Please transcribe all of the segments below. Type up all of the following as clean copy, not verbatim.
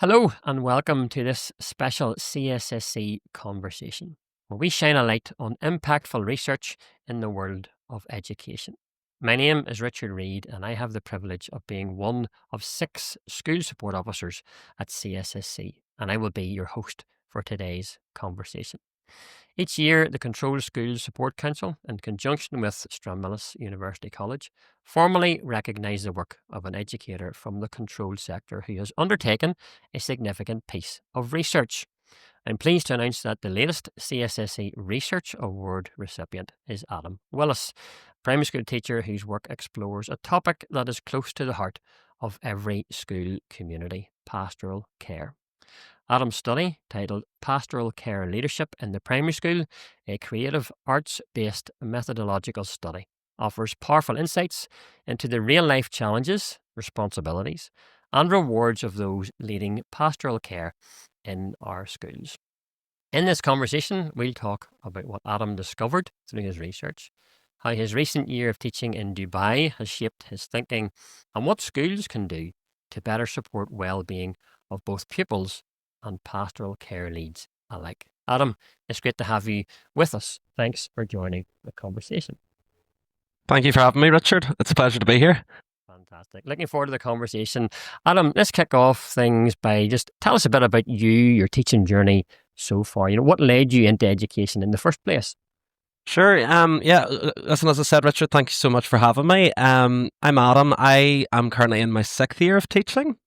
Hello and welcome to this special CSSC conversation, where we shine a light on impactful research in the world of education. My name is Richard Reid, and I have the privilege of being one of 6 school support officers at CSSC, and I will be your host for today's conversation. Each year, the Control Schools Support Council, in conjunction with Stranmillis University College, formally recognise the work of an educator from the control sector who has undertaken a significant piece of research. I'm pleased to announce that the latest CSSC Research Award recipient is Adam Willis, a primary school teacher whose work explores a topic that is close to the heart of every school community: pastoral care. Adam's study, titled Pastoral Care Leadership in the Primary School, a creative arts-based methodological study, offers powerful insights into the real-life challenges, responsibilities, and rewards of those leading pastoral care in our schools. In this conversation, we'll talk about what Adam discovered through his research, how his recent year of teaching in Dubai has shaped his thinking, and what schools can do to better support well-being of both pupils and pastoral care leads alike. Adam, it's great to have you with us. Thanks for joining the conversation. Thank you for having me, Richard. It's a pleasure to be here. Fantastic. Looking forward to the conversation. Adam, let's kick off things by just tell us a bit about you, your teaching journey so far. What led you into education in the first place? Sure. Listen, as I said, Richard, thank you so much for having me. I'm Adam. I am currently in my 6th year of teaching.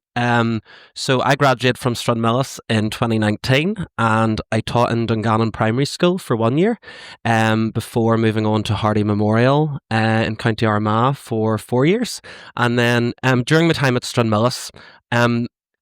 So I graduated from Stranmillis in 2019, and I taught in Dungannon Primary School for 1 year, before moving on to Hardy Memorial in County Armagh for 4 years. And then during my time at Stranmillis,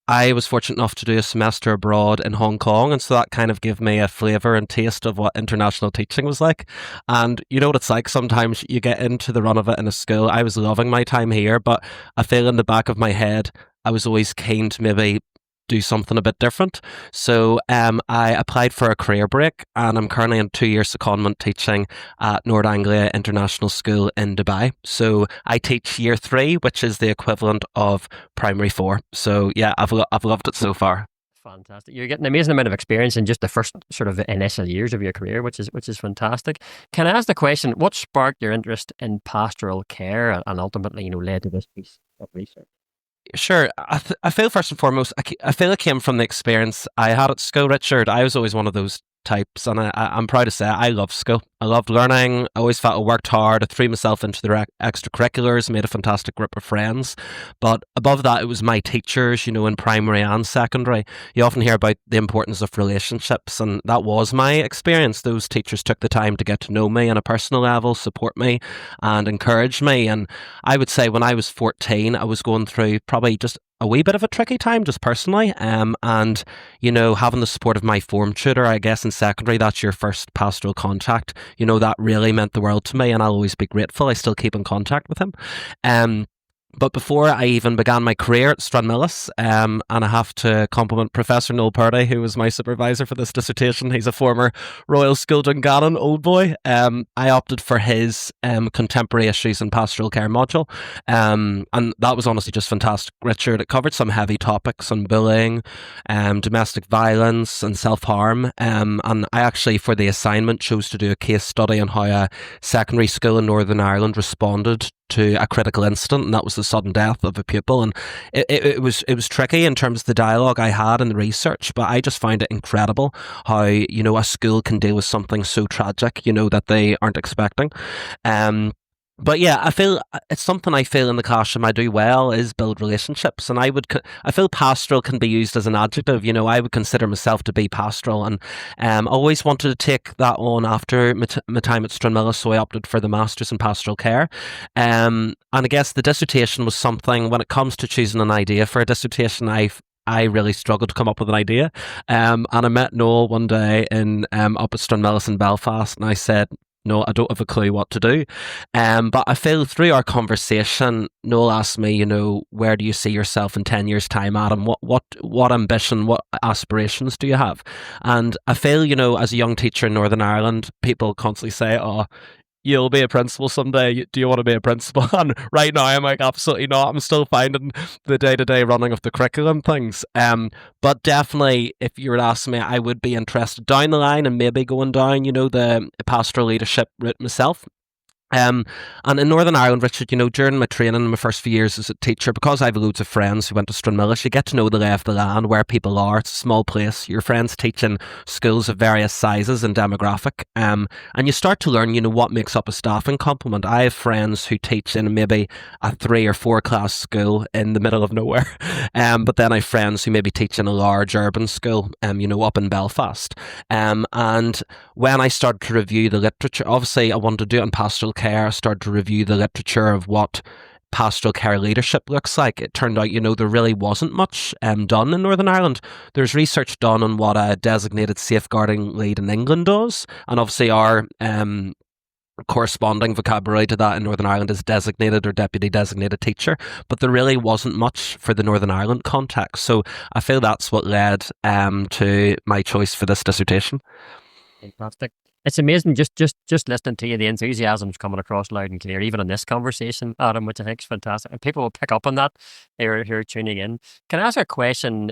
I was fortunate enough to do a semester abroad in Hong Kong, and so that kind of gave me a flavour and taste of what international teaching was like. And you know what it's like, sometimes you get into the run of it in a school. I was loving my time here, but I feel in the back of my head I was always keen to maybe do something a bit different. So I applied for a career break, and I'm currently in 2-year secondment teaching at Nord Anglia International School in Dubai. So I teach year 3, which is the equivalent of primary 4. So yeah, I've loved it so far. Fantastic. You're getting an amazing amount of experience in just the first sort of initial years of your career, which is fantastic. Can I ask the question, what sparked your interest in pastoral care and ultimately, led to this piece of research? Sure. I feel first and foremost, I feel it came from the experience I had at school, Richard. I was always one of those types, and I'm proud to say I love school. I loved learning. I always felt I worked hard. I threw myself into the extracurriculars, made a fantastic group of friends. But above that, it was my teachers, in primary and secondary. You often hear about the importance of relationships, and that was my experience. Those teachers took the time to get to know me on a personal level, support me, and encourage me. And I would say when I was 14, I was going through probably just a wee bit of a tricky time just personally, and having the support of my form tutor, I guess in secondary, that's your first pastoral contact, that really meant the world to me, and I'll always be grateful. I still keep in contact with him. But before I even began my career at Stranmillis, and I have to compliment Professor Noel Purdy, who was my supervisor for this dissertation. He's a former Royal School Dungannon old boy. I opted for his contemporary issues and pastoral care module, and that was honestly just fantastic, Richard. It covered some heavy topics on bullying, domestic violence and self-harm, and I actually, for the assignment, chose to do a case study on how a secondary school in Northern Ireland responded to a critical incident, and that was the sudden death of a pupil. And it was tricky in terms of the dialogue I had and the research, but I just found it incredible how a school can deal with something so tragic that they aren't expecting. But yeah, I feel it's something I feel in the classroom I do well is build relationships, and I feel pastoral can be used as an adjective. I would consider myself to be pastoral, and always wanted to take that on after my time at Stranmillis, so I opted for the Masters in Pastoral Care. And I guess the dissertation was something, when it comes to choosing an idea for a dissertation, I really struggled to come up with an idea. And I met Noel one day up at Stranmillis in Belfast, and I said, no, I don't have a clue what to do. But I feel through our conversation, Noel asked me, where do you see yourself in 10 years' time, Adam? What ambition, what aspirations do you have? And I feel, as a young teacher in Northern Ireland, people constantly say, oh, you'll be a principal someday. Do you want to be a principal? And right now, I'm like, absolutely not. I'm still finding the day-to-day running of the curriculum things. But definitely, if you were to ask me, I would be interested down the line and maybe going down, the pastoral leadership route myself. And in Northern Ireland, Richard, during my training in my first few years as a teacher, because I have loads of friends who went to Stranmillis, you get to know the lay of the land, where people are. It's a small place. Your friends teach in schools of various sizes and demographic. And you start to learn, what makes up a staffing complement. I have friends who teach in maybe a 3 or 4 class school in the middle of nowhere. But then I have friends who maybe teach in a large urban school, up in Belfast. And when I started to review the literature, obviously I wanted to do it in pastoral care. I started to review the literature of what pastoral care leadership looks like. It turned out, there really wasn't much done in Northern Ireland. There's research done on what a designated safeguarding lead in England does, and obviously our corresponding vocabulary to that in Northern Ireland is designated or deputy designated teacher, but there really wasn't much for the Northern Ireland context. So I feel that's what led to my choice for this dissertation. Fantastic. It's amazing just listening to you. The enthusiasm's coming across loud and clear, even in this conversation, Adam, which I think is fantastic. And people will pick up on that who are tuning in. Can I ask a question?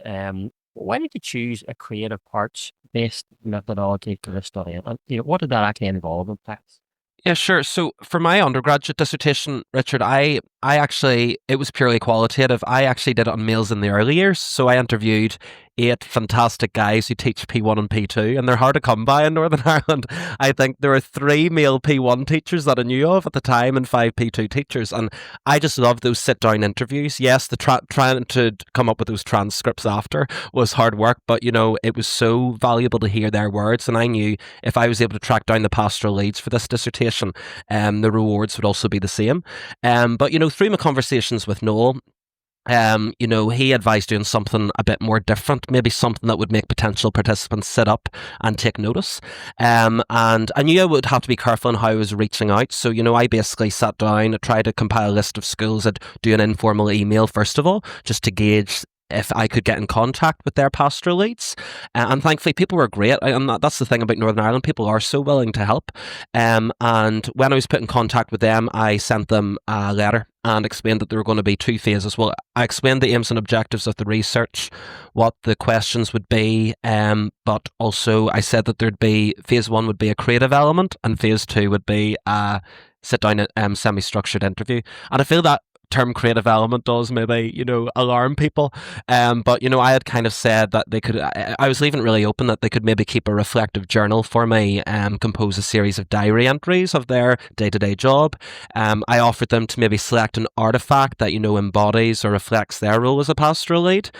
Why did you choose a creative arts-based methodology to this study? And what did that actually involve in practice? Yeah, sure. So for my undergraduate dissertation, Richard, I actually, it was purely qualitative. I actually did it on males in the early years. So I interviewed 8 fantastic guys who teach P1 and P2, and they're hard to come by in Northern Ireland. I think there were 3 male P1 teachers that I knew of at the time and 5 P2 teachers. And I just loved those sit-down interviews. Yes, trying to come up with those transcripts after was hard work, but, it was so valuable to hear their words. And I knew if I was able to track down the pastoral leads for this dissertation, the rewards would also be the same. But, through my conversations with Noel, he advised doing something a bit more different, maybe something that would make potential participants sit up and take notice. And I knew I would have to be careful on how I was reaching out. So, I basically sat down, I tried to compile a list of schools. I'd do an informal email, first of all, just to gauge if I could get in contact with their pastoral leads. And thankfully, people were great. And that's the thing about Northern Ireland. People are so willing to help. And when I was put in contact with them, I sent them a letter and explained that there were going to be 2 phases. Well, I explained the aims and objectives of the research, what the questions would be, but also I said that there'd be, phase 1 would be a creative element, and phase 2 would be a sit-down semi-structured interview. And I feel that term creative element does maybe, alarm people. But, I had kind of said that they could, I was leaving it really open that they could maybe keep a reflective journal for me, compose a series of diary entries of their day-to-day job. I offered them to maybe select an artifact that, embodies or reflects their role as a pastoral lead,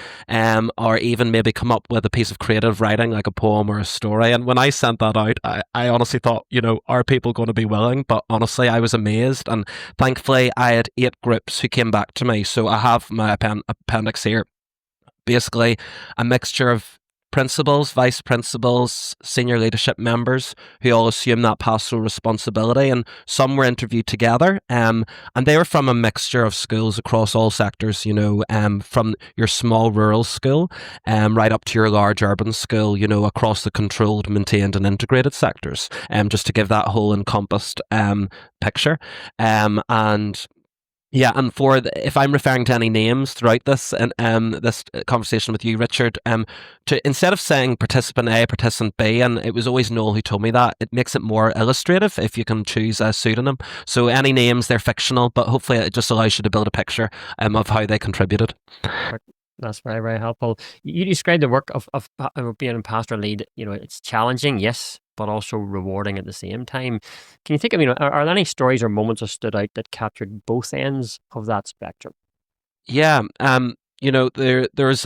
or even maybe come up with a piece of creative writing like a poem or a story. And when I sent that out, I honestly thought, are people going to be willing? But honestly, I was amazed. And thankfully, I had 8 groups who came back to me. So I have my appendix here. Basically, a mixture of principals, vice principals, senior leadership members who all assume that pastoral responsibility, and some were interviewed together. And they were from a mixture of schools across all sectors, from your small rural school right up to your large urban school, across the controlled, maintained and integrated sectors, just to give that whole encompassed picture. Yeah, and if I'm referring to any names throughout this this conversation with you, Richard, instead of saying participant A, participant B, and it was always Noel who told me that, it makes it more illustrative if you can choose a pseudonym. So any names, they're fictional, but hopefully it just allows you to build a picture of how they contributed. That's very, very helpful. You described the work of being a pastoral lead. It's challenging, yes, but also rewarding at the same time. Can you think of, are there any stories or moments that stood out that captured both ends of that spectrum? Yeah, there's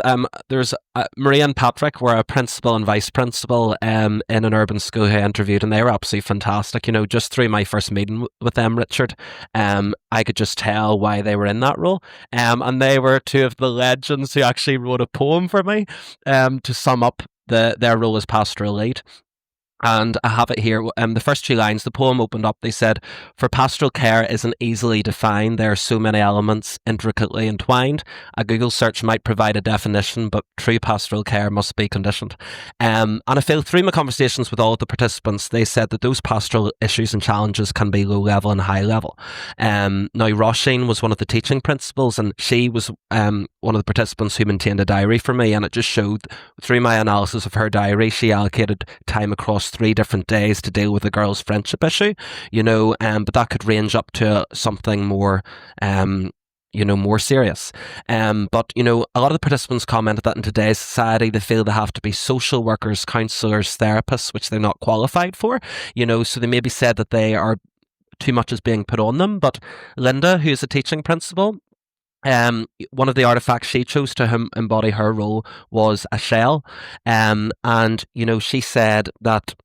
Maria and Patrick were a principal and vice principal in an urban school who I interviewed, and they were absolutely fantastic. Just through my first meeting with them, Richard, I could just tell why they were in that role. And they were 2 of the legends who actually wrote a poem for me to sum up their role as pastoral lead. And I have it here. The first two lines, the poem opened up. They said, "For pastoral care isn't easily defined. There are so many elements intricately entwined. A Google search might provide a definition, but true pastoral care must be conditioned." And I feel through my conversations with all of the participants, they said that those pastoral issues and challenges can be low level and high level. Now, Roisin was one of the teaching principals, and she was one of the participants who maintained a diary for me. And it just showed through my analysis of her diary, she allocated time across 3 different days to deal with a girl's friendship issue, but that could range up to something more, more serious. But, a lot of the participants commented that in today's society, they feel they have to be social workers, counsellors, therapists, which they're not qualified for, so they maybe said that they are too much is being put on them. But Linda, who's a teaching principal, one of the artifacts she chose to embody her role was a shell. And, she said that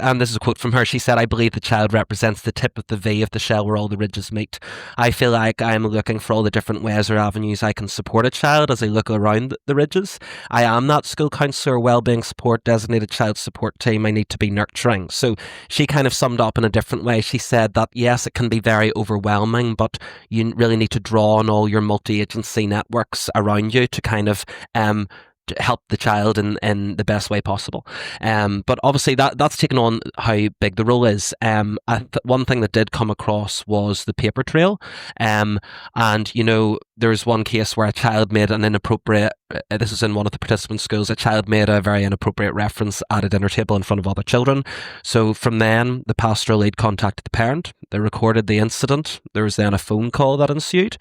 and this is a quote from her, she said, "I believe the child represents the tip of the V of the shell where all the ridges meet. I feel like I'm looking for all the different ways or avenues I can support a child as I look around the ridges. I am that school counsellor, wellbeing support, designated child support team. I need to be nurturing." So she kind of summed up in a different way. She said that, yes, it can be very overwhelming, but you really need to draw on all your multi-agency networks around you to kind of to help the child in the best way possible. But obviously that's taken on how big the role is. One thing that did come across was the paper trail. And, there's one case where a child made an inappropriate, this was in one of the participant schools, a child made a very inappropriate reference at a dinner table in front of other children. So from then, the pastoral lead contacted the parent. They recorded the incident. There was then a phone call that ensued.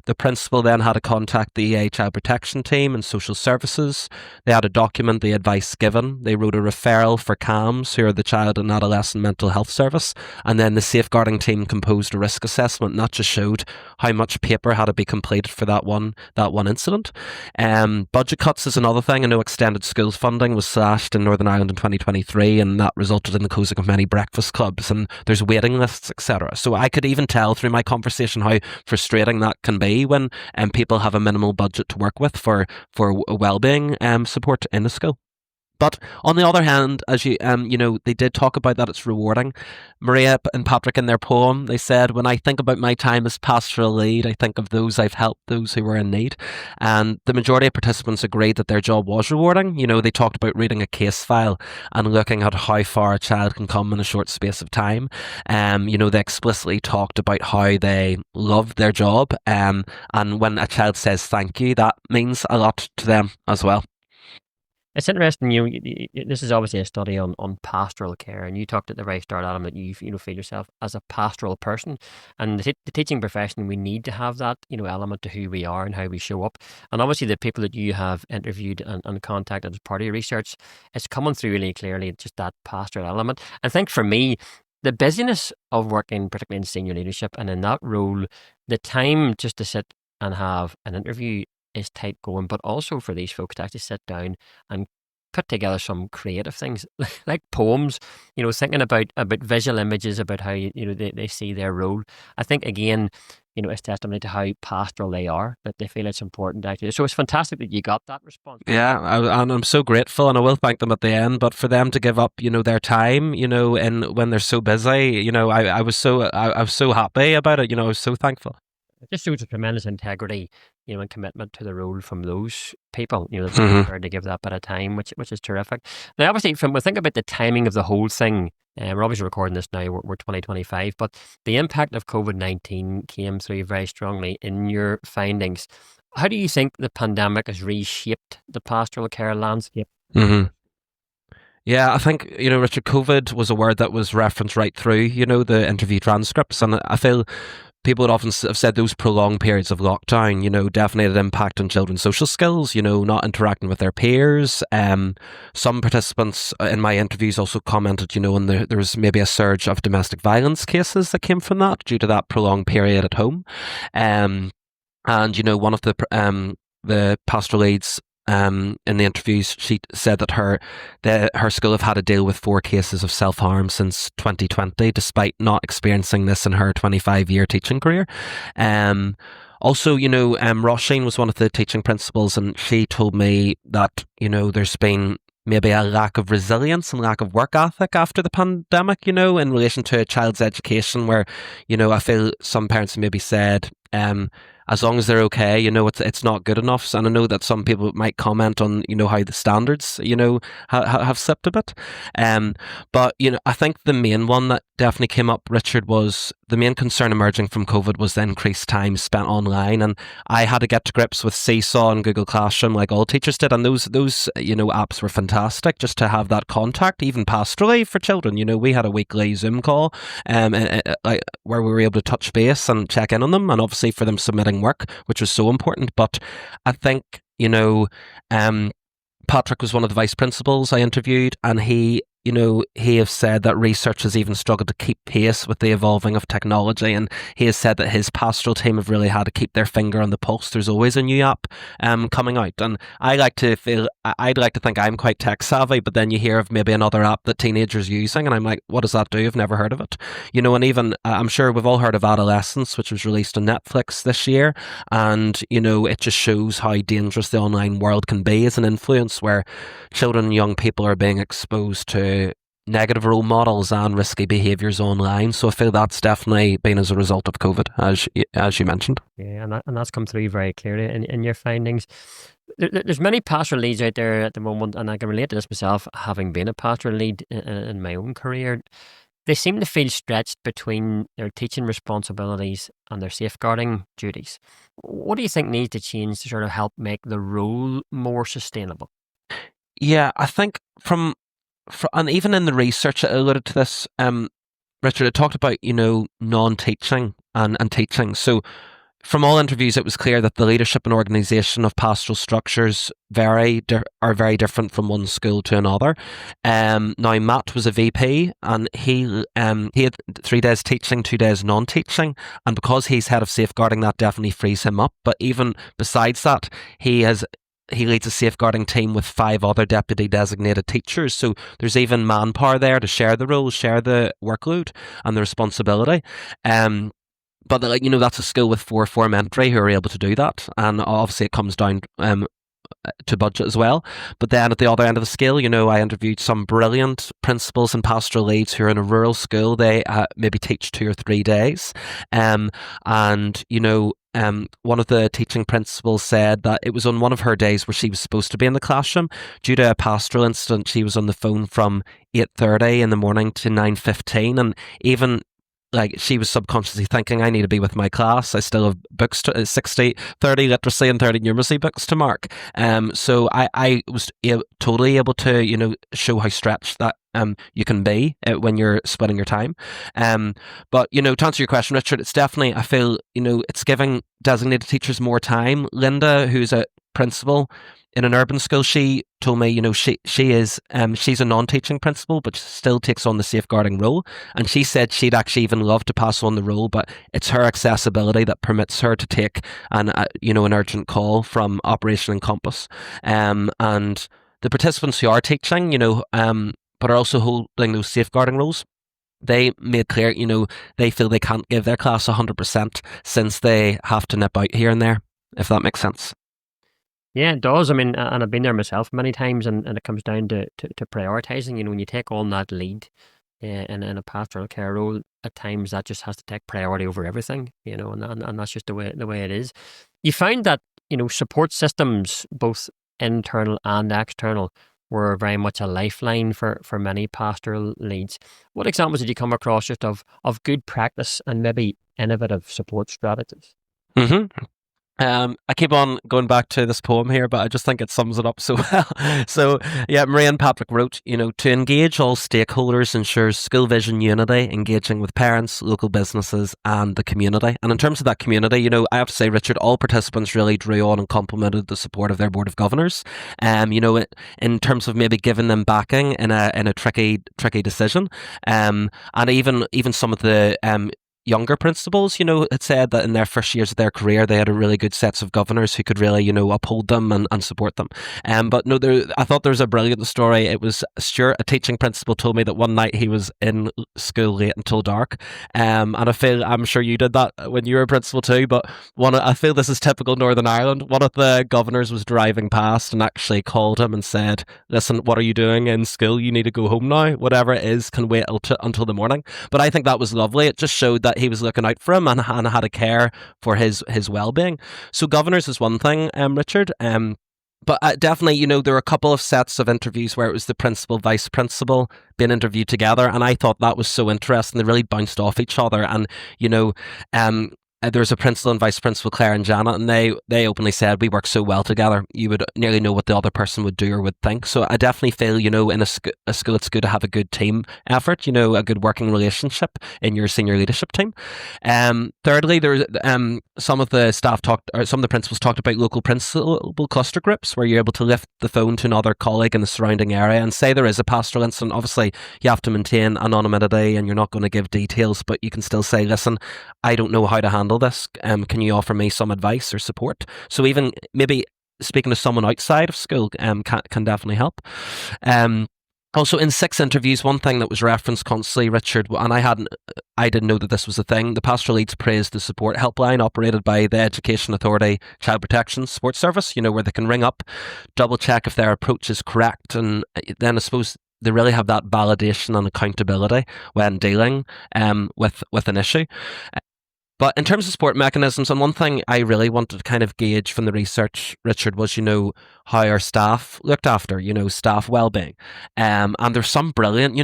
The principal then had to contact the EA Child Protection Team and social services. They had to document the advice given. They wrote a referral for CAMS, who are the Child and Adolescent Mental Health Service. And then the safeguarding team composed a risk assessment, and that just showed how much paper had to be completed for that one incident. Budget cuts is another thing. I know extended schools funding was slashed in Northern Ireland in 2023, and that resulted in the closing of many breakfast clubs, and there's waiting lists, etc. So I could even tell through my conversation how frustrating that can be when people have a minimal budget to work with for wellbeing support in the school. But on the other hand, as they did talk about that it's rewarding. Maria and Patrick, in their poem, they said, "When I think about my time as pastoral lead, I think of those I've helped, those who were in need." And the majority of participants agreed that their job was rewarding. They talked about reading a case file and looking at how far a child can come in a short space of time. They explicitly talked about how they loved their job. And when a child says thank you, that means a lot to them as well. It's interesting, this is obviously a study on pastoral care, and you talked at the very start, Adam, that you feel yourself as a pastoral person, and the teaching profession, we need to have that, element to who we are and how we show up. And obviously the people that you have interviewed and contacted as part of your research, it's coming through really clearly, just that pastoral element. I think for me, the busyness of working, particularly in senior leadership and in that role, the time just to sit and have an interview is tight going, but also for these folks to actually sit down and put together some creative things like poems, thinking about visual images, about how they see their role. I think again, it's testimony to how pastoral they are, that they feel it's important actually. So it's fantastic that you got that response. Yeah, and I'm so grateful, and I will thank them at the end. But for them to give up, their time, and when they're so busy, I was so happy about it. I was so thankful. It just shows a tremendous integrity, and commitment to the role from those people, that's prepared to give that bit of time, which is terrific. Now, obviously, when we think about the timing of the whole thing, we're obviously recording this now, we're 2025, but the impact of COVID-19 came through very strongly in your findings. How do you think the pandemic has reshaped the pastoral care landscape? Mm-hmm. Yeah, I think, Richard, COVID was a word that was referenced right through, the interview transcripts, and I feel people would often have said those prolonged periods of lockdown, definitely had an impact on children's social skills, not interacting with their peers. Some participants in my interviews also commented, and there was maybe a surge of domestic violence cases that came from that due to that prolonged period at home. And, one of the pastoral leads in the interviews, she said that her school have had to deal with 4 cases of self-harm since 2020, despite not experiencing this in her 25-year teaching career. Also, Roisin was one of the teaching principals, and she told me that, there's been maybe a lack of resilience and lack of work ethic after the pandemic, in relation to a child's education, where, I feel some parents maybe said, as long as they're okay, it's not good enough. And I know that some people might comment on, how the standards, have slipped a bit. But, I think the main one that definitely came up, Richard, was the main concern emerging from COVID was the increased time spent online. And I had to get to grips with Seesaw and Google Classroom like all teachers did. And those apps were fantastic just to have that contact, even pastorally for children. We had a weekly Zoom call where we were able to touch base and check in on them, and obviously for them submitting work, which was so important. But I think, Patrick was one of the vice principals I interviewed, and he has said that research has even struggled to keep pace with the evolving of technology, and he has said that his pastoral team have really had to keep their finger on the pulse. There's always a new app coming out, and I'd like to think I'm quite tech savvy, but then you hear of maybe another app that teenagers are using, and I'm like, what does that do? I've never heard of it. And even I'm sure we've all heard of Adolescence, which was released on Netflix this year, and it just shows how dangerous the online world can be as an influence, where children and young people are being exposed to negative role models and risky behaviours online. So I feel that's definitely been as a result of COVID, as you mentioned. Yeah, and that's come through very clearly in your findings. There's many pastoral leads out there at the moment, and I can relate to this myself, having been a pastoral lead in my own career. They seem to feel stretched between their teaching responsibilities and their safeguarding duties. What do you think needs to change to sort of help make the role more sustainable? Yeah, I think and even in the research it alluded to this, Richard, it talked about, non-teaching and teaching. So from all interviews, it was clear that the leadership and organisation of pastoral structures are very different from one school to another. Now, Matt was a VP, and he had 3 days teaching, 2 days non-teaching, and because he's head of safeguarding, that definitely frees him up. But even besides that, he leads a safeguarding team with 5 other deputy designated teachers. So there's even manpower there to share the role, share the workload and the responsibility. But that's a school with 4 formentary who are able to do that. And obviously it comes down to budget as well. But then at the other end of the scale, I interviewed some brilliant principals and pastoral leads who are in a rural school. They maybe teach 2 or 3 days. One of the teaching principals said that it was on one of her days where she was supposed to be in the classroom. Due to a pastoral incident, she was on the phone from 8:30 in the morning to 9:15, and even she was subconsciously thinking, I need to be with my class. I still have books, 30 literacy and 30 numeracy books to mark. So I was totally able to, show how stretched that you can be when you're splitting your time. But, to answer your question, Richard, it's definitely, I feel, it's giving designated teachers more time. Linda, who's a principal in an urban school, she told me, she's a non-teaching principal, but still takes on the safeguarding role. And she said she'd actually even love to pass on the role, but it's her accessibility that permits her to take an urgent call from Operation Encompass. And the participants who are teaching, but are also holding those safeguarding roles, they made clear, they feel they can't give their class 100% since they have to nip out here and there, if that makes sense. Yeah, it does. I mean, and I've been there myself many times, and it comes down to prioritising. When you take on that lead in a pastoral care role, at times that just has to take priority over everything, and that's just the way it is. You find that, support systems, both internal and external, were very much a lifeline for many pastoral leads. What examples did you come across just of good practice and maybe innovative support strategies? Mm-hmm. I keep on going back to this poem here, but I just think it sums it up so well. So, yeah, Maria and Patrick wrote, to engage all stakeholders ensures school vision unity, engaging with parents, local businesses, and the community. And in terms of that community, I have to say, Richard, all participants really drew on and complemented the support of their board of governors. In terms of maybe giving them backing in a tricky decision, and even some of the younger principals, had said that in their first years of their career, they had a really good sets of governors who could really, uphold them and support them. But no, I thought there was a brilliant story. It was Stuart, a teaching principal, told me that one night he was in school late until dark. And I'm sure you did that when you were a principal too, but I feel this is typical Northern Ireland. One of the governors was driving past and actually called him and said, listen, what are you doing in school? You need to go home now. Whatever it is can wait until the morning. But I think that was lovely. It just showed that he was looking out for him and had a care for his well-being. So governors is one thing, Richard. But definitely, there were a couple of sets of interviews where it was the principal, vice principal being interviewed together. And I thought that was so interesting. They really bounced off each other. And, there was a principal and vice principal, Claire and Janet, and they openly said, we work so well together, you would nearly know what the other person would do or would think. So I definitely feel, in a school, it's good to have a good team effort, a good working relationship in your senior leadership team. Thirdly, there was some of the principals talked about local principal cluster groups where you're able to lift the phone to another colleague in the surrounding area and say there is a pastoral incident. Obviously, you have to maintain anonymity and you're not going to give details, but you can still say, listen, I don't know how to handle this. Can you offer me some advice or support? So even maybe speaking to someone outside of school can definitely help. Also, in 6 interviews, one thing that was referenced constantly, Richard, and I didn't know that this was a thing. The pastoral leads praised the support helpline operated by the Education Authority Child Protection Support Service, where they can ring up, double check if their approach is correct, and then I suppose they really have that validation and accountability when dealing with an issue. But in terms of support mechanisms, and one thing I really wanted to kind of gauge from the research, Richard, was, how our staff looked after, staff well-being. And there's some brilliant,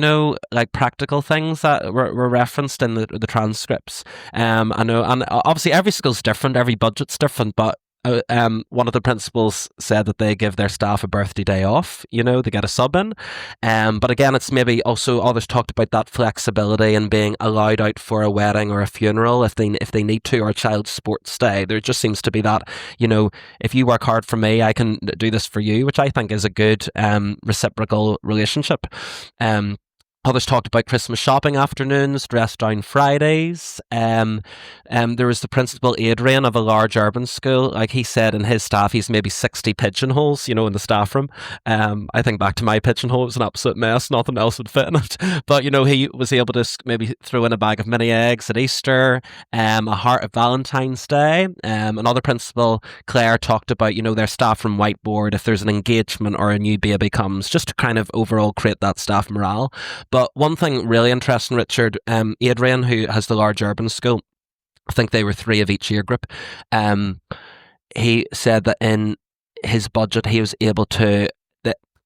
like practical things that were referenced in the transcripts. I know, and obviously every school's different, every budget's different, but one of the principals said that they give their staff a birthday day off, they get a sub in. But again, it's maybe also others talked about that flexibility and being allowed out for a wedding or a funeral if they need to, or a child's sports day. There just seems to be that, if you work hard for me, I can do this for you, which I think is a good reciprocal relationship. Others talked about Christmas shopping afternoons, dress down Fridays. There was the principal, Adrian, of a large urban school. Like he said, in his staff, he's maybe 60 pigeonholes, in the staff room. I think back to my pigeonhole, it was an absolute mess. Nothing else would fit in it. But, he was able to maybe throw in a bag of mini eggs at Easter, a heart at Valentine's Day. Another principal, Claire, talked about, their staff room whiteboard, if there's an engagement or a new baby comes, just to kind of overall create that staff morale. But one thing really interesting, Richard, Adrian, who has the large urban school, I think they were 3 of each year group, he said that in his budget he was able to,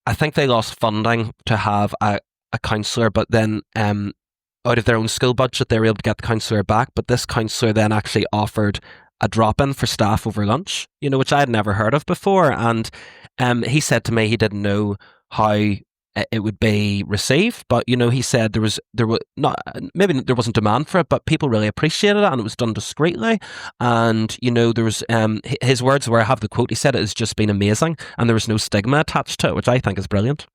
I think they lost funding to have a counsellor, but then out of their own school budget they were able to get the counsellor back, but this counsellor then actually offered a drop-in for staff over lunch, which I had never heard of before. And he said to me he didn't know how it would be received, but he said there was not, maybe there wasn't demand for it, but people really appreciated it and it was done discreetly. And there was his words were, I have the quote, he said it has just been amazing and there was no stigma attached to it, which I think is brilliant.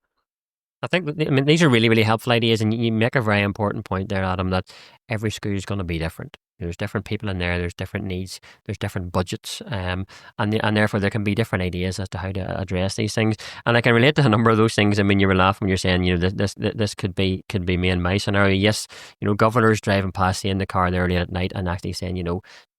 I think, these are really, really helpful ideas, and you make a very important point there, Adam, that every school is going to be different. There's different people in there, there's different needs, there's different budgets, and therefore there can be different ideas as to how to address these things. And I can relate to a number of those things. You were laughing when you're saying, this could be me and my scenario. Yes, governors driving past you in the car there late at night and actually saying,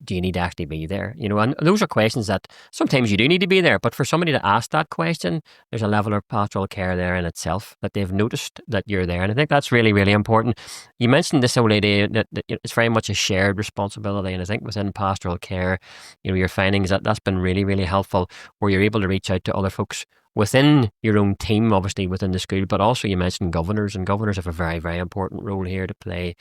do you need to actually be there? And those are questions that sometimes you do need to be there, but for somebody to ask that question, there's a level of pastoral care there in itself that they've noticed that you're there. And I think that's really, really important. You mentioned this whole idea that it's very much a shared responsibility. And I think within pastoral care, your findings that's been really, really helpful, where you're able to reach out to other folks within your own team, obviously within the school, but also you mentioned governors, and governors have a very, very important role here to play.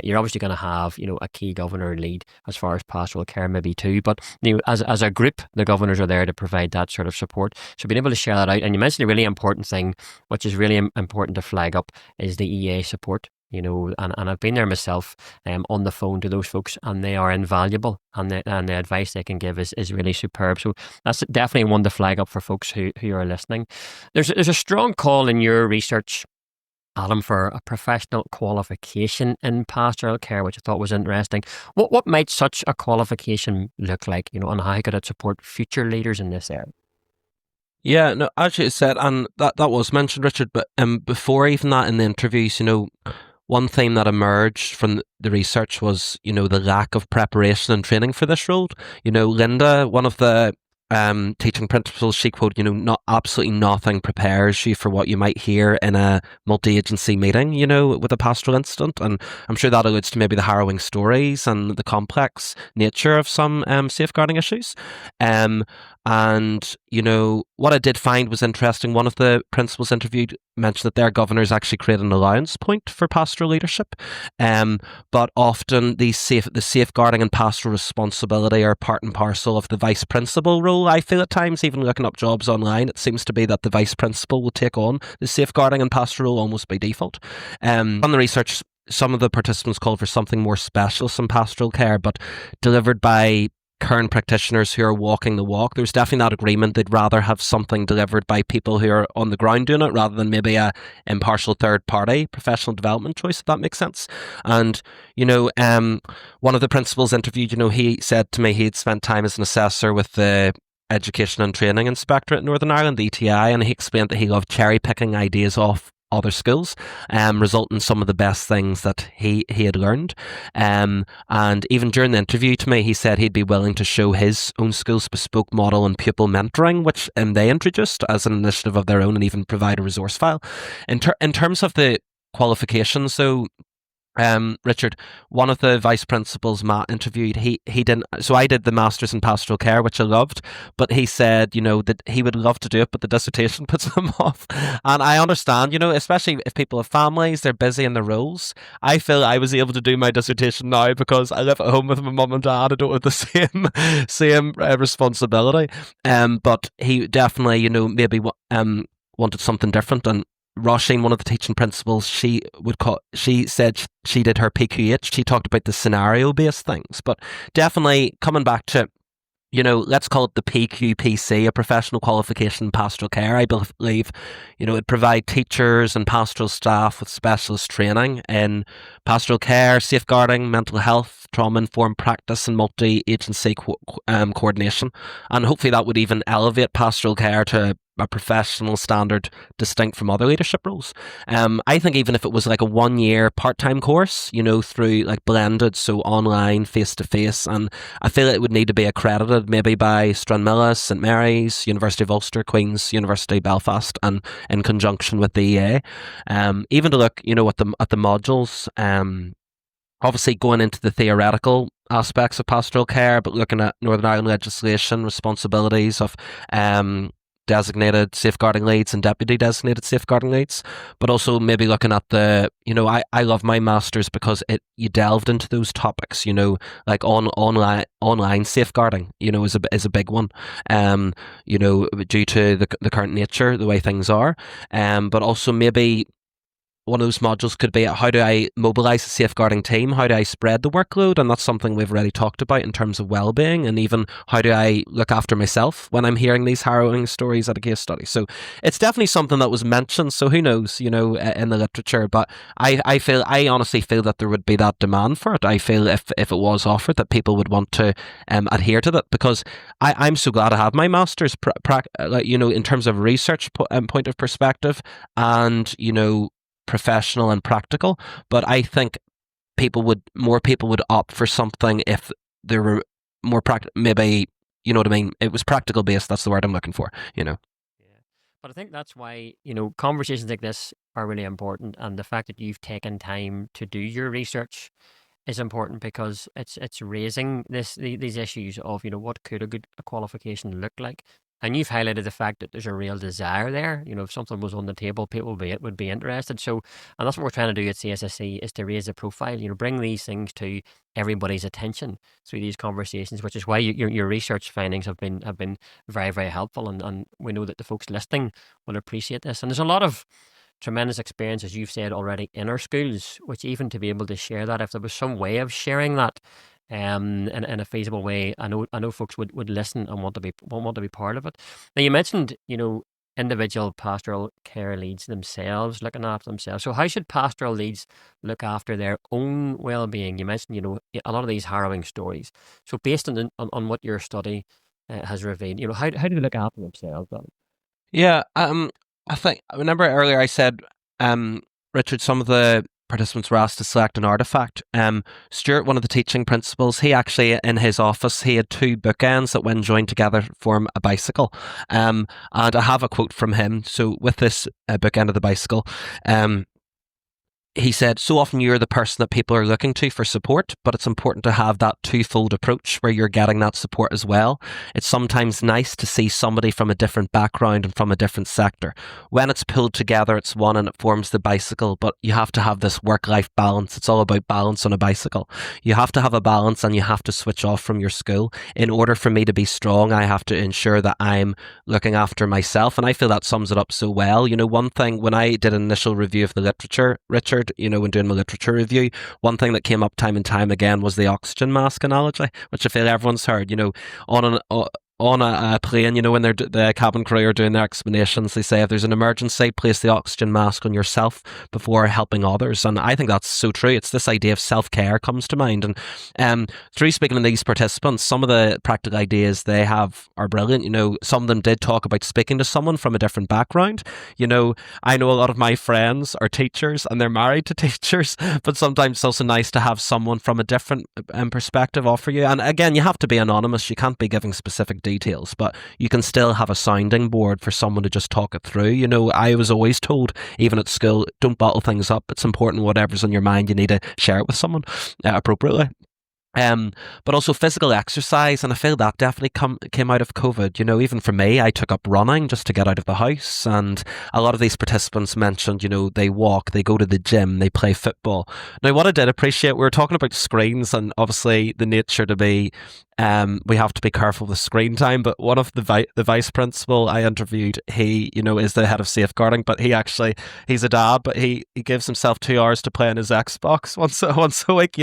You're obviously going to have, a key governor lead as far as pastoral care maybe too, but as a group, the governors are there to provide that sort of support. So being able to share that out, and you mentioned a really important thing, which is really important to flag up, is the EA support. And I've been there myself on the phone to those folks, and they are invaluable, and the advice they can give is really superb. So that's definitely one to flag up for folks who are listening. There's a strong call in your research Adam, for a professional qualification in pastoral care, which I thought was interesting. What might such a qualification look like, and how could it support future leaders in this area? Yeah, no, as you said, and that was mentioned, Richard, but before even that in the interviews, one theme that emerged from the research was, the lack of preparation and training for this role. Linda, one of the teaching principals, she quoted, not absolutely nothing prepares you for what you might hear in a multi-agency meeting, with a pastoral incident. And I'm sure that alludes to maybe the harrowing stories and the complex nature of some safeguarding issues. And, what I did find was interesting. One of the principals interviewed mentioned that their governors actually created an allowance point for pastoral leadership. But often the safeguarding and pastoral responsibility are part and parcel of the vice principal role. I feel at times, even looking up jobs online, it seems to be that the vice principal will take on the safeguarding and pastoral role almost by default. On the research, some of the participants called for something more specialist in pastoral care, but delivered by current practitioners who are walking the walk. There's definitely that agreement. They'd rather have something delivered by people who are on the ground doing it rather than maybe a impartial third party professional development choice, if that makes sense. And, one of the principals interviewed, he said to me he'd spent time as an assessor with the Education and Training Inspectorate in Northern Ireland, the ETI, and he explained that he loved cherry picking ideas off other schools, resulting in some of the best things that he had learned. And even during the interview to me, he said he'd be willing to show his own school's bespoke model and pupil mentoring, which they introduced as an initiative of their own, and even provide a resource file. In terms of the qualifications, so Richard, one of the vice principals Matt interviewed, he didn't. So I did the masters in pastoral care, which I loved, but he said, that he would love to do it, but the dissertation puts him off. And I understand, especially if people have families, they're busy in their roles. I feel I was able to do my dissertation now because I live at home with my mum and dad. I don't have the same responsibility. But he definitely, maybe wanted something different. And Roisin, one of the teaching principals, she said she did her PQH. She talked about the scenario-based things, but definitely coming back to, let's call it the PQPC, a professional qualification in pastoral care. I believe, it provide teachers and pastoral staff with specialist training in pastoral care, safeguarding, mental health, trauma-informed practice, and multi-agency coordination. And hopefully that would even elevate pastoral care to a professional standard distinct from other leadership roles. I think even if it was like a 1-year part-time course, through like blended, so online, face-to-face, and I feel it would need to be accredited maybe by Stranmillis, St Mary's, University of Ulster, Queen's University Belfast, and in conjunction with the EA. Even to look, at the modules, obviously going into the theoretical aspects of pastoral care, but looking at Northern Ireland legislation, responsibilities of designated safeguarding leads and deputy designated safeguarding leads, but also maybe looking at the, I love my masters because you delved into those topics, like online safeguarding, is a big one, due to the current nature, the way things are, but also maybe one of those modules could be how do I mobilise a safeguarding team? How do I spread the workload? And that's something we've already talked about in terms of well-being, and even how do I look after myself when I'm hearing these harrowing stories at a case study. So it's definitely something that was mentioned. So who knows, in the literature. But I honestly feel that there would be that demand for it. I feel if it was offered that people would want to adhere to that, because I'm so glad I have my master's, in terms of research point of perspective, and, professional and practical, but I think more people would opt for something if there were more maybe, you know what I mean, it was practical based. That's the word I'm looking for. Yeah. But I think that's why, conversations like this are really important, and the fact that you've taken time to do your research is important, because it's raising these issues of, what could a qualification look like. And you've highlighted the fact that there's a real desire there. If something was on the table, people would be interested. So, and that's what we're trying to do at CSSC, is to raise the profile. Bring these things to everybody's attention through these conversations, which is why your research findings have been very, very helpful. And we know that the folks listening will appreciate this. And there's a lot of tremendous experience, as you've said already, in our schools, which even to be able to share that, if there was some way of sharing that in a feasible way, I know folks would listen and want to be part of it. Now, you mentioned, individual pastoral care leads themselves, looking after themselves. So how should pastoral leads look after their own well-being? You mentioned, a lot of these harrowing stories. So based on what your study has revealed, how do they look after themselves? Yeah, I think I remember earlier I said, Richard, some of the participants were asked to select an artifact. Stuart, one of the teaching principals, he actually in his office he had two bookends that, when joined together, form a bicycle. And I have a quote from him. So with this bookend of the bicycle, he said, so often you're the person that people are looking to for support, but it's important to have that twofold approach where you're getting that support as well. It's sometimes nice to see somebody from a different background and from a different sector. When it's pulled together, it's one and it forms the bicycle, but you have to have this work-life balance. It's all about balance on a bicycle. You have to have a balance and you have to switch off from your school. In order for me to be strong, I have to ensure that I'm looking after myself, and I feel that sums it up so well. One thing, when I did an initial review of the literature, Richard, when doing my literature review, one thing that came up time and time again was the oxygen mask analogy, which I feel everyone's heard. On a plane, when the cabin crew are doing their explanations, they say if there's an emergency, place the oxygen mask on yourself before helping others. And I think that's so true. It's this idea of self-care comes to mind. And through speaking to these participants, some of the practical ideas they have are brilliant. Some of them did talk about speaking to someone from a different background. I know a lot of my friends are teachers and they're married to teachers, but sometimes it's also nice to have someone from a different perspective offer you. And again, you have to be anonymous. You can't be giving specific details, but you can still have a sounding board for someone to just talk it through. I was always told, even at school, don't bottle things up. It's important, whatever's on your mind, you need to share it with someone appropriately. But also physical exercise, and I feel that definitely came out of COVID. Even for me, I took up running just to get out of the house, and a lot of these participants mentioned, they walk, they go to the gym, they play football. Now, what I did appreciate, we were talking about screens, and obviously the nature to be, we have to be careful with screen time, but one of the vice principal I interviewed, he, is the head of safeguarding, but he's a dad, but he gives himself 2 hours to play on his Xbox once a week,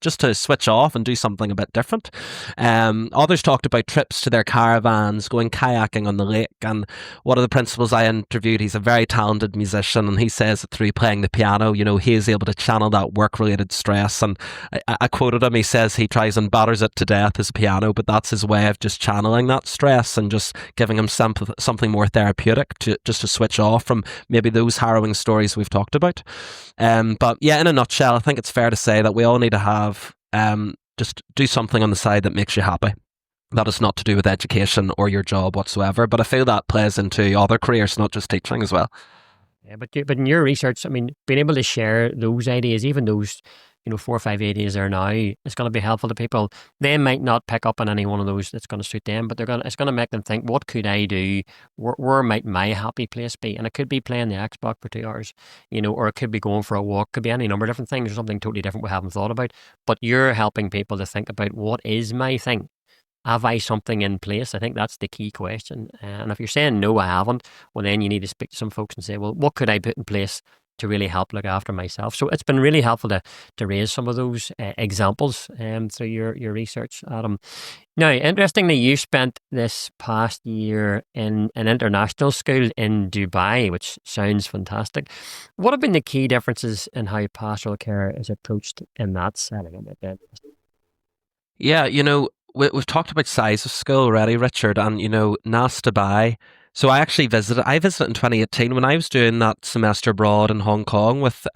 just to switch off and do something a bit different. Others talked about trips to their caravans, going kayaking on the lake, and one of the principals I interviewed, he's a very talented musician, and he says that through playing the piano, he is able to channel that work-related stress. And I quoted him, he says he tries and batters it to death, his piano, but that's his way of just channeling that stress and just giving him something more therapeutic to switch off from maybe those harrowing stories we've talked about. But yeah, in a nutshell, I think it's fair to say that we all need to have just do something on the side that makes you happy. That is not to do with education or your job whatsoever, but I feel that plays into other careers, not just teaching as well. Yeah, but in your research, being able to share those ideas, even those 4 or 5 ideas there now, it's going to be helpful to people. They might not pick up on any one of those that's going to suit them, but it's going to make them think, what could I do? Where might my happy place be? And it could be playing the Xbox for 2 hours, or it could be going for a walk. It could be any number of different things, or something totally different we haven't thought about. But you're helping people to think about, what is my thing? Have I something in place? I think that's the key question. And if you're saying, no, I haven't, well, then you need to speak to some folks and say, well, what could I put in place to really help look after myself? So it's been really helpful to raise some of those examples through your research, Adam. Now, interestingly, you spent this past year in an international school in Dubai, which sounds fantastic. What have been the key differences in how pastoral care is approached in that setting? Yeah, we've talked about size of school already, Richard, and NAS Dubai. So I visited in 2018 when I was doing that semester abroad in Hong Kong with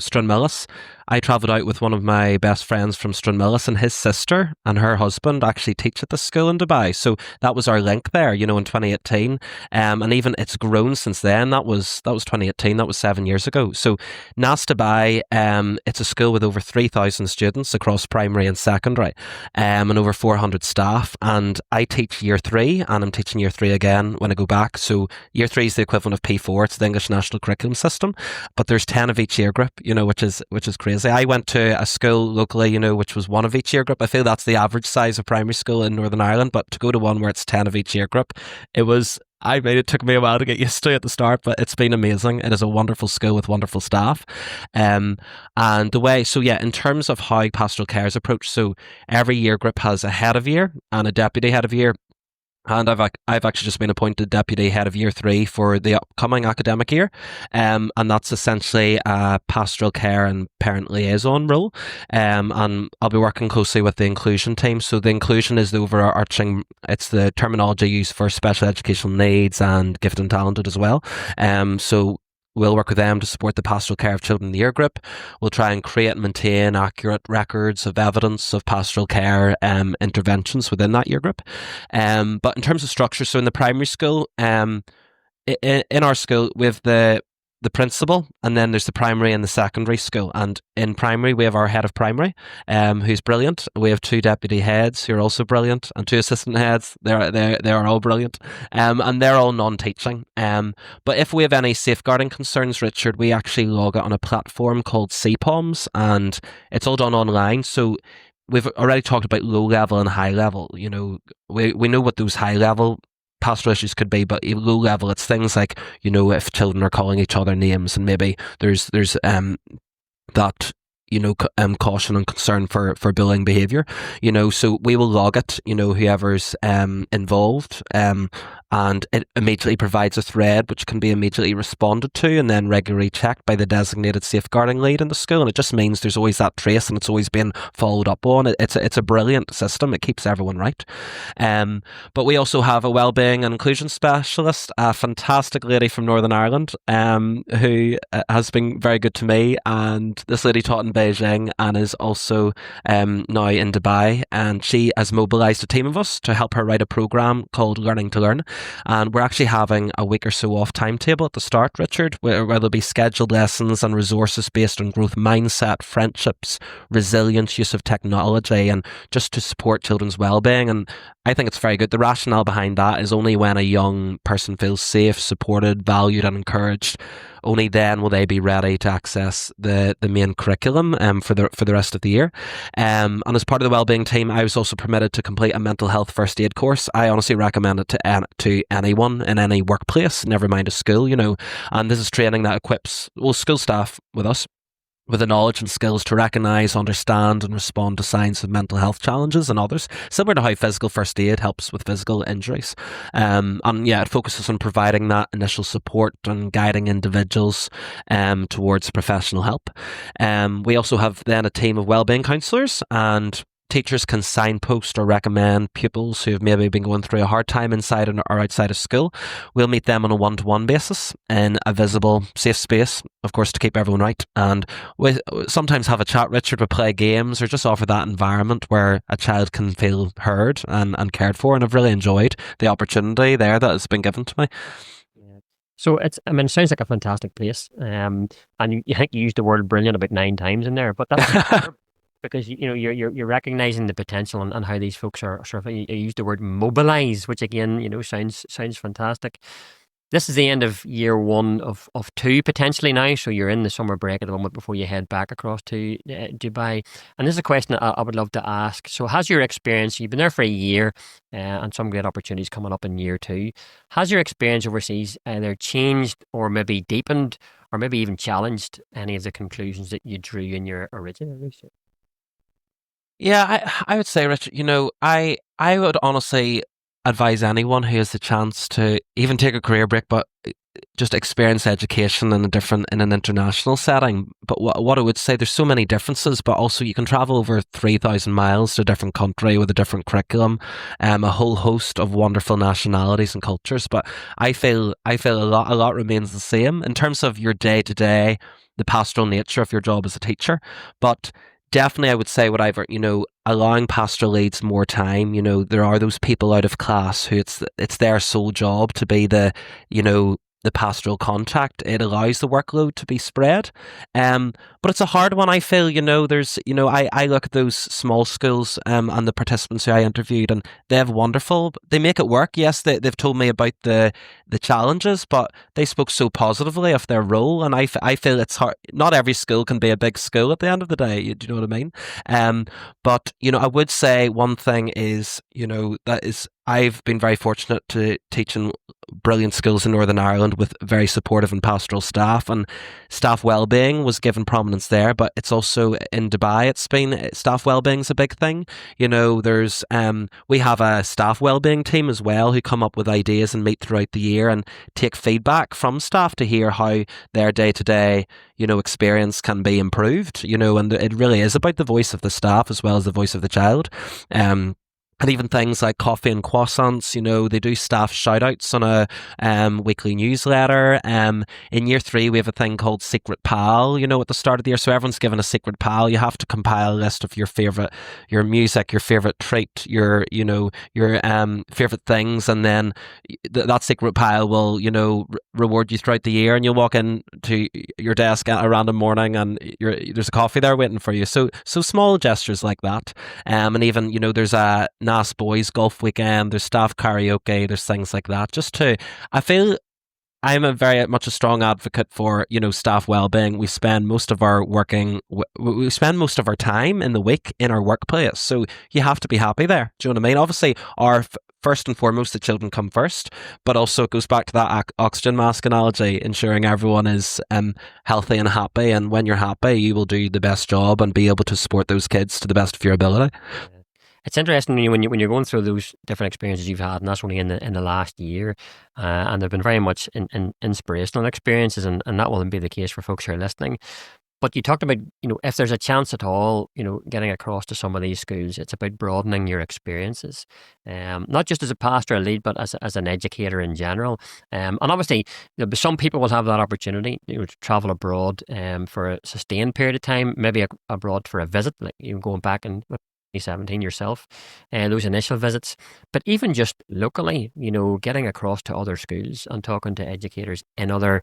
Stranmillis. I travelled out with one of my best friends from Stranmillis, and his sister and her husband actually teach at the school in Dubai. So that was our link there, in 2018. And even it's grown since then. That was 2018. That was 7 years ago. So NAS Dubai, it's a school with over 3,000 students across primary and secondary, and over 400 staff. And I teach year 3, and I'm teaching year 3 again when I go back. So year 3 is the equivalent of P4. It's the English National Curriculum System, but there's 10 of each year group, which is crazy. I went to a school locally, which was 1 of each year group. I feel that's the average size of primary school in Northern Ireland, but to go to one where it's 10 of each year group, it took me a while to get used to at the start, but it's been amazing. It is a wonderful school with wonderful staff. And the way, in terms of how pastoral care is approached, so every year group has a head of year and a deputy head of year. And I've actually just been appointed deputy head of year 3 for the upcoming academic year, and that's essentially a pastoral care and parent liaison role, and I'll be working closely with the inclusion team. So the inclusion is the overarching; it's the terminology used for special educational needs and gifted and talented as well. So we'll work with them to support the pastoral care of children in the year group. We'll try and create and maintain accurate records of evidence of pastoral care interventions within that year group. But in terms of structure, so in the primary school, in our school, we have the principal, and then there's the primary and the secondary school. And in primary, we have our head of primary, who's brilliant. We have 2 deputy heads who are also brilliant, and 2 assistant heads. They are all brilliant, and they're all non-teaching. But if we have any safeguarding concerns, Richard, we actually log it on a platform called CPOMS, and it's all done online. So we've already talked about low level and high level. You know, we know what those high level pastoral issues could be, but at low level, it's things like, you know, if children are calling each other names, and maybe there's that, you know, caution and concern for bullying behaviour, you know. So we will log it, you know, whoever's involved, and it immediately provides a thread which can be immediately responded to and then regularly checked by the designated safeguarding lead in the school. And it just means there's always that trace, and it's always being followed up on. It's a brilliant system. It keeps everyone right. But we also have a wellbeing and inclusion specialist, a fantastic lady from Northern Ireland, who has been very good to me. And this lady taught in Beijing and is also now in Dubai, and she has mobilised a team of us to help her write a programme called Learning to Learn. And we're actually having a week or so off timetable at the start, Richard, where there'll be scheduled lessons and resources based on growth mindset, friendships, resilience, use of technology, and just to support children's well-being. And I think it's very good. The rationale behind that is only when a young person feels safe, supported, valued and encouraged, only then will they be ready to access the main curriculum for the rest of the year. And as part of the wellbeing team, I was also permitted to complete a mental health first aid course. I honestly recommend it to anyone in any workplace, never mind a school, you know. And this is training that equips school staff with us with the knowledge and skills to recognise, understand and respond to signs of mental health challenges and others, similar to how physical first aid helps with physical injuries. And yeah, it focuses on providing that initial support and guiding individuals towards professional help. We also have then a team of wellbeing counsellors, and teachers can signpost or recommend pupils who have maybe been going through a hard time inside or outside of school. We'll meet them on a one-to-one basis in a visible, safe space, of course, to keep everyone right. And we sometimes have a chat, Richard, we play games or just offer that environment where a child can feel heard and cared for. And I've really enjoyed the opportunity there that has been given to me. So it sounds like a fantastic place. And I think you used the word brilliant about 9 times in there, but that's because you know you're recognizing the potential and how these folks are sort of, you use the word mobilize, which again, you know, sounds fantastic. This is the end of year 1 of 2 potentially now, so you're in the summer break at the moment before you head back across to Dubai. And this is a question that I would love to ask. So has your experience, you've been there for a year, and some great opportunities coming up in year 2, has your experience overseas either changed or maybe deepened or maybe even challenged any of the conclusions that you drew in your original research? Yeah, I would say, Richard, you know, I would honestly advise anyone who has the chance to even take a career break, but just experience education in an international setting. But what I would say, there's so many differences, but also you can travel over 3,000 miles to a different country with a different curriculum, a whole host of wonderful nationalities and cultures. But I feel a lot remains the same in terms of your day to day, the pastoral nature of your job as a teacher. But definitely, I would say allowing pastoral leads more time. You know, there are those people out of class who it's their sole job to be the pastoral contact. It allows the workload to be spread. But it's a hard one, I feel. I look at those small schools and the participants who I interviewed, and they have they make it work. Yes, they've told me about the challenges, but they spoke so positively of their role, and I feel it's hard. Not every school can be a big school at the end of the day. Do you know what I mean? But I would say one thing is, that is, I've been very fortunate to teach in brilliant schools in Northern Ireland with very supportive and pastoral staff, and staff well-being was given prominence there. But it's also in Dubai, it's been staff well-being is a big thing. There's we have a staff well-being team as well who come up with ideas and meet throughout the year and take feedback from staff to hear how their day-to-day experience can be improved. And it really is about the voice of the staff as well as the voice of the child. And even things like coffee and croissants, they do staff shout-outs on a weekly newsletter. In year 3, we have a thing called Secret Pal, at the start of the year. So everyone's given a secret pal. You have to compile a list of your music, your favourite treat, your favourite things. And then that secret pal will, reward you throughout the year. And you'll walk into your desk at a random morning and there's a coffee there waiting for you. So small gestures like that. And even, there's a NAS Boys Golf Weekend, there's staff karaoke, there's things like that. I feel I'm very much a strong advocate for, staff well-being. We spend most of our time in the week in our workplace. So you have to be happy there. Do you know what I mean? Obviously, first and foremost, the children come first, but also it goes back to that oxygen mask analogy, ensuring everyone is healthy and happy. And when you're happy, you will do the best job and be able to support those kids to the best of your ability. It's interesting when you're going through those different experiences you've had, and that's only in the last year, and they've been very much in inspirational experiences, and that will be the case for folks who are listening. But you talked about, if there's a chance at all, getting across to some of these schools, it's about broadening your experiences, not just as a pastoral lead, but as an educator in general. And obviously, some people will have that opportunity, to travel abroad for a sustained period of time, maybe abroad for a visit, like going back and 2017 yourself, those initial visits, but even just locally, getting across to other schools and talking to educators in other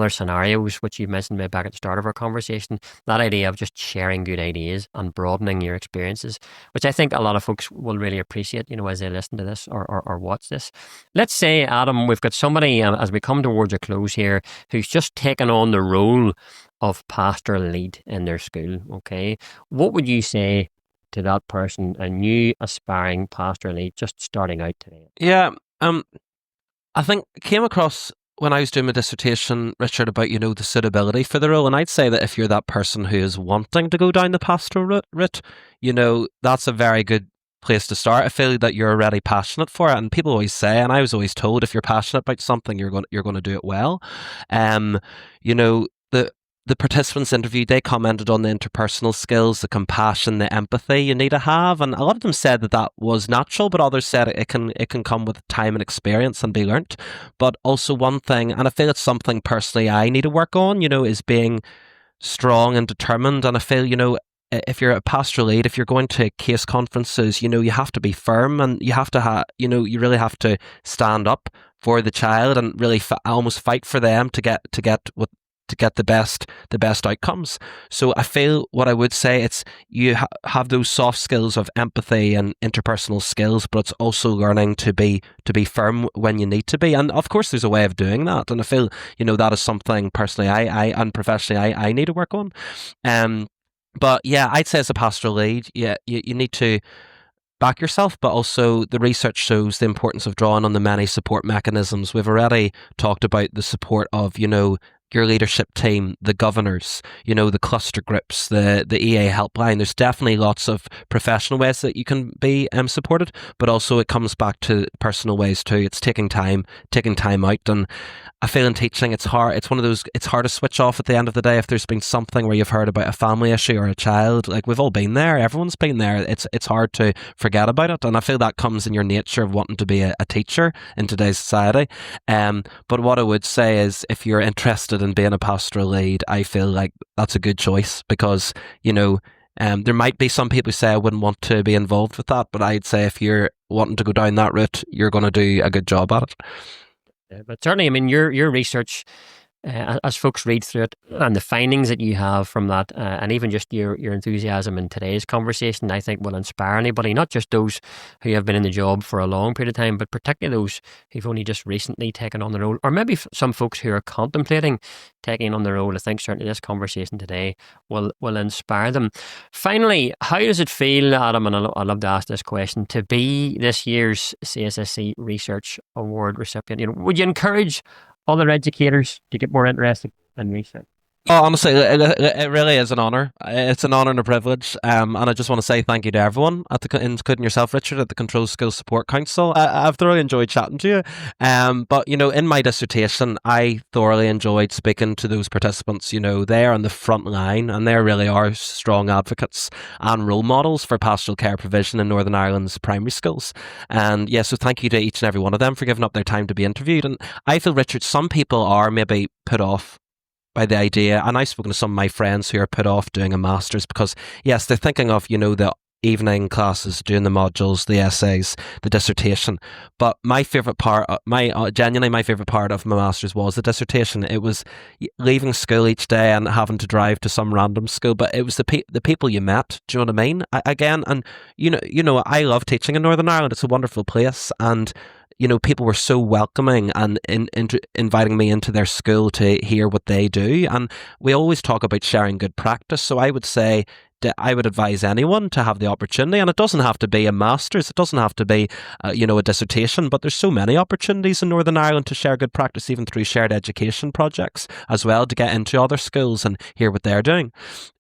scenarios, which you mentioned maybe back at the start of our conversation, that idea of just sharing good ideas and broadening your experiences, which I think a lot of folks will really appreciate, as they listen to this or watch this. Let's say, Adam, we've got somebody, as we come towards a close here, who's just taken on the role of pastoral lead in their school, okay? What would you say to that person, a new aspiring pastoral lead just starting out today? Yeah, I think it came across when I was doing my dissertation, Richard, about, the suitability for the role. And I'd say that if you're that person who is wanting to go down the pastoral route, that's a very good place to start. I feel that you're already passionate for it. And people always say, and I was always told, if you're passionate about something, you're going to do it well. The participants interviewed, they commented on the interpersonal skills, the compassion, the empathy you need to have, and a lot of them said that was natural, but others said it can come with time and experience and be learnt. But also one thing, and I feel it's something personally I need to work on, is being strong and determined. And I feel, if you're a pastoral lead, if you're going to case conferences, you have to be firm, and you have to you really have to stand up for the child and really almost fight for them to get the best outcomes. So I feel what I would say, it's you have those soft skills of empathy and interpersonal skills, but it's also learning to be firm when you need to be. And of course, there's a way of doing that. And I feel that is something personally I and professionally I need to work on. But yeah, I'd say as a pastoral lead, you need to back yourself, but also the research shows the importance of drawing on the many support mechanisms. We've already talked about the support of your leadership team, the governors, the cluster groups, the EA helpline. There's definitely lots of professional ways that you can be supported, but also it comes back to personal ways too. It's taking time out. And I feel in teaching, it's hard. It's one of those, it's hard to switch off at the end of the day if there's been something where you've heard about a family issue or a child. Like, we've all been there. Everyone's been there. It's hard to forget about it. And I feel that comes in your nature of wanting to be a teacher in today's society. But what I would say is, if you're interested in being a pastoral lead, I feel like that's a good choice, because there might be some people who say I wouldn't want to be involved with that, but I'd say if you're wanting to go down that route, you're going to do a good job at it. But certainly, I mean, your research as folks read through it and the findings that you have from that, and even just your enthusiasm in today's conversation, I think will inspire anybody, not just those who have been in the job for a long period of time, but particularly those who've only just recently taken on the role, or maybe some folks who are contemplating taking on the role. I think certainly this conversation today will inspire them. Finally, how does it feel, Adam, and I'd love to ask this question, to be this year's CSSC Research Award recipient? Would you encourage other educators to get more interested in research? Oh, honestly, it really is an honour. It's an honour and a privilege. And I just want to say thank you to everyone, including yourself, Richard, at the Control Skills Support Council. I've thoroughly enjoyed chatting to you. But, in my dissertation, I thoroughly enjoyed speaking to those participants. They're on the front line, and they really are strong advocates and role models for pastoral care provision in Northern Ireland's primary schools. And so thank you to each and every one of them for giving up their time to be interviewed. And I feel, Richard, some people are maybe put off by the idea, and I've spoken to some of my friends who are put off doing a master's because, yes, they're thinking of, the evening classes, doing the modules, the essays, the dissertation. But my favourite part, genuinely my favourite part of my master's was the dissertation. It was leaving school each day and having to drive to some random school, but it was the people you met. Do you know what I mean? I love teaching in Northern Ireland. It's a wonderful place, and people were so welcoming and inviting me into their school to hear what they do. And we always talk about sharing good practice. So I would say that I would advise anyone to have the opportunity. And it doesn't have to be a master's. It doesn't have to be, a dissertation. But there's so many opportunities in Northern Ireland to share good practice, even through shared education projects as well, to get into other schools and hear what they're doing.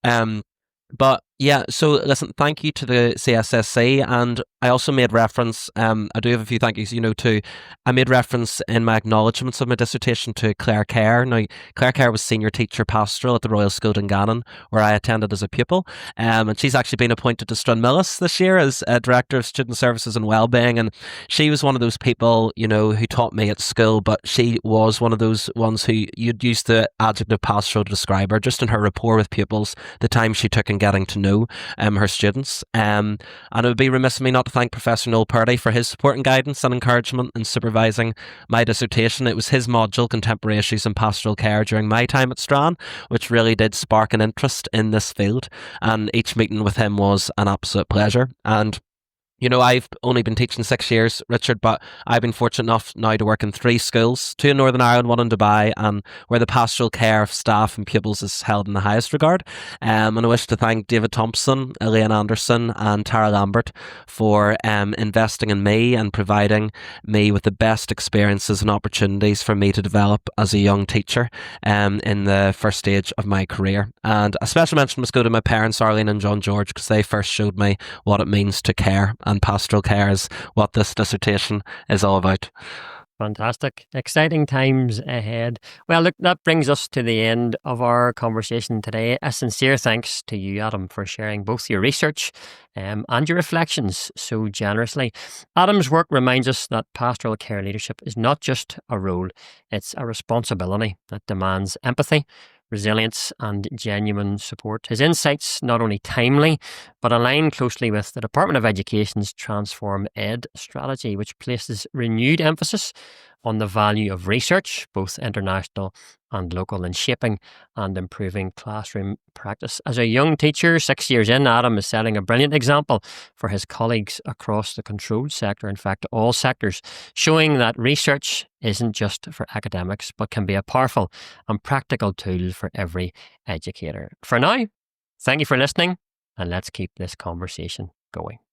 But yeah, so listen, thank you to the CSSC, and I also made reference, I do have a few thank yous, I made reference in my acknowledgements of my dissertation to Claire Kerr. Now, Claire Kerr was Senior Teacher Pastoral at the Royal School Dungannon, where I attended as a pupil, and she's actually been appointed to Stranmillis this year as Director of Student Services and Wellbeing, and she was one of those people, who taught me at school, but she was one of those ones who you'd use the adjective pastoral to describe her, just in her rapport with pupils, the time she took in getting to know her students. And it would be remiss of me not to thank Professor Noel Purdy for his support and guidance and encouragement in supervising my dissertation. It was his module, Contemporary Issues in Pastoral Care, during my time at Strand, which really did spark an interest in this field. And each meeting with him was an absolute pleasure. And I've only been teaching 6 years, Richard, but I've been fortunate enough now to work in 3 schools, 2 in Northern Ireland, 1 in Dubai, and where the pastoral care of staff and pupils is held in the highest regard. And I wish to thank David Thompson, Elaine Anderson, and Tara Lambert for investing in me and providing me with the best experiences and opportunities for me to develop as a young teacher in the first stage of my career. And a special mention must go to my parents, Arlene and John George, because they first showed me what it means to care. And pastoral care is what this dissertation is all about. Fantastic. Exciting times ahead. Well, look, that brings us to the end of our conversation today. A sincere thanks to you, Adam, for sharing both your research and your reflections so generously. Adam's work reminds us that pastoral care leadership is not just a role, it's a responsibility that demands empathy, resilience and genuine support. His insights not only timely, but align closely with the Department of Education's Transform Ed strategy, which places renewed emphasis on the value of research, both international and local, in shaping and improving classroom practice. As a young teacher, 6 years in, Adam is setting a brilliant example for his colleagues across the controlled sector, in fact, all sectors, showing that research isn't just for academics, but can be a powerful and practical tool for every educator. For now, thank you for listening, and let's keep this conversation going.